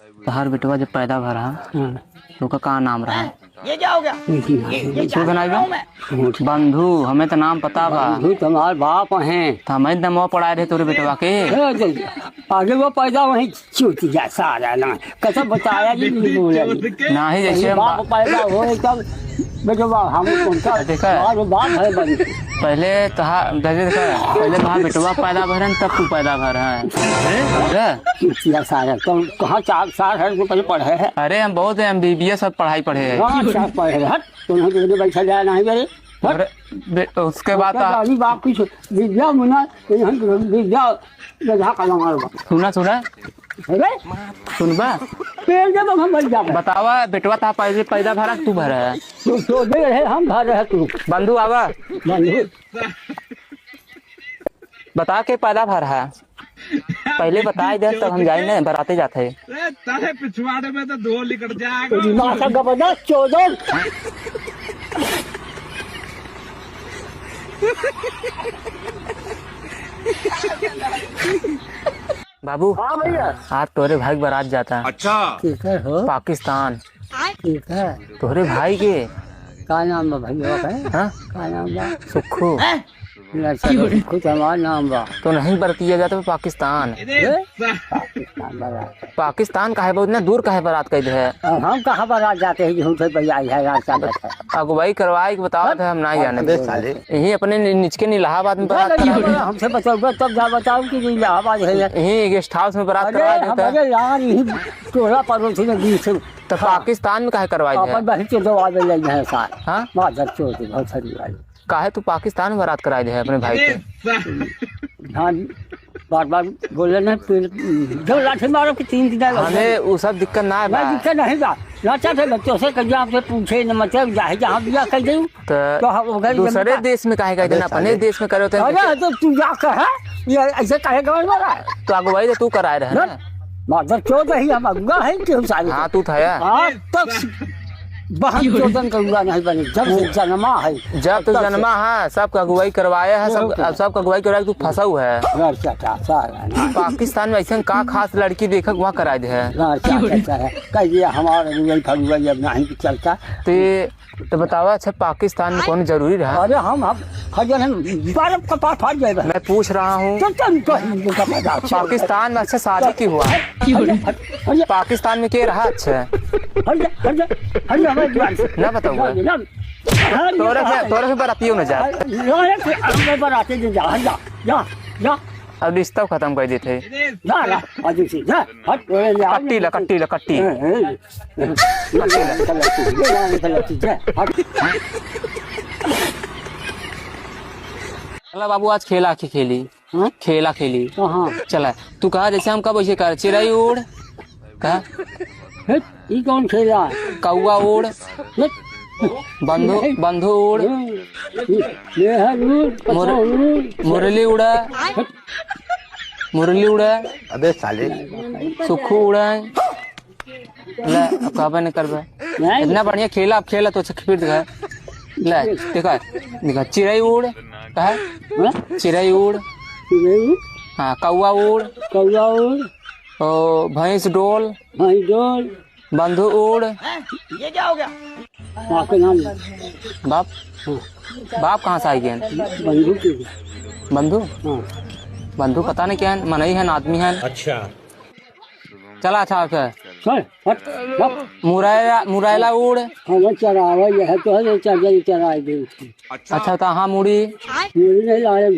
तोहार बेटवा जब पैदा भरा तो का नाम रहा? ये क्या हो गया? तू बनाएगा बंधु? हमें तो नाम पता बा। तुम्हारे बाप हैं तो हमें दमवा पढ़ाए रहे तोरे बेटवा के। आगे वो पैदा वहीं चूती जा सारा ना कैसा बताया जी ना ही जैसे बाप पैदा हो तब बेटवा हम कौन सा देखा बाप है बड़ी पहले पहले तोहार बेटवा पैदा भरन तब तू पैदा भर है सारा तुम कहाँ 4 साल है पहले पढ़े है। अरे हम बहुत MBBS सब पढ़ाई पढ़े हैं। पढ़े हट तुम्हें बैठा जाए नहीं मेरे उसके बाद बाप की विद्या मुना विद्या गधा का सुना सुनबा पेड़ जब हम बन जा बतावा बेटवा था पहले पैदा भरा तू भरा है तो दे रहे हम भर रहे तू बंधु आवा बंधु बता के पैदा भरा है पहले बताए दे तब हम जाए बराते जाते हैं। तारे पिछवाड़े में तो धो निकल जाएगा। मासा जबरदस्त चोदन बाबू हाँ भैया आज तोरे भाई बारात जाता है। अच्छा ठीक है हो पाकिस्तान। ठीक है तोरे भाई के का नाम बा भैया हाँ का नाम बा सुखू कुछ हमारा नाम बा तो नहीं बरतिया जाता पाकिस्तान। पाकिस्तान का है बहुत ना दूर का है बारात कैद है। हम कहाँ बारात जाते हैं झूठे भैया है अगुवाई करवाए के बताओ थे हम नहीं जाने दे साले यही अपने निचके इलाहाबाद में बारात हमसे बताओ तब जा बताओ कि इलाहाबाद है यही गेस्ट हाउस में बारात करवा देता है यार यही टोला पड़ोसी ने बीच तो पाकिस्तान में काहे करवाई है? बहन के दो आवे ले गए साथ हाँ माधर चोट बहुत सारी वाली काहे तू पाकिस्तान में बारात कराए है अपने भाई के? हाँ बार बार बोले ना जो लाठी मारो कि 3 दिन हमें वो सब दिक्कत ना है दिक्कत नहीं बा लाचा थे बच्चों से कहीं आपसे पूछे न मतलब जाहे जहाँ बिया कर दे तो दूसरे देश में काहे कहते अपने देश में करो तो तू जा कह ऐसे काहे गवर वाला तो अगुवाई तो तू कराए रहे ना माधर चोट ही हम अगुआ है क्यों सारी हाँ तू था हाँ तब बहन चोदन करूँगा नहीं बने जब जन्मा है जब तू जन्मा है सब अगुवाई करवाया है सब अगुवाई करवाया तू फंसा हुआ है। पाकिस्तान में ऐसा का खास लड़की देखा वहाँ कराए है कहिए हमारा अगुवाई फगुवाई अब नहीं चलता तो बतावा अच्छा पाकिस्तान में कौन जरूरी रहा? अरे हम बर्फ का पास फट गए मैं पूछ रहा हूँ पाकिस्तान में अच्छा शादी की हुआ पाकिस्तान में क्या रहा अच्छा ना बताऊंगा तोरे से बरातियों में जा अब रिश्ता खत्म कर देते कट्टी चला बाबू आज खेला खेली चला तू कहा जैसे हम कब ऐसे कर चिड़ई उड़ कहा कौन खेला कौआ उड़ बंधु उड़ मुरली उड़ा अबे साले सुखू उड़ा ले अब कहबे नहीं करबे इतना बढ़िया खेला अब खेला तो अच्छा फिर ले देखा चिड़ई उड़ कहा चिड़ई उड़ हाँ कौआ उड़ भैंस डोल बंधु उड़ ये क्या हो गया? बाप कहाँ से आई गए? बंधु पता नहीं क्या है मनई है आदमी है। अच्छा चला अच्छा मुरैला उड़ अच्छा तो हाँ मुड़ी नहीं लाया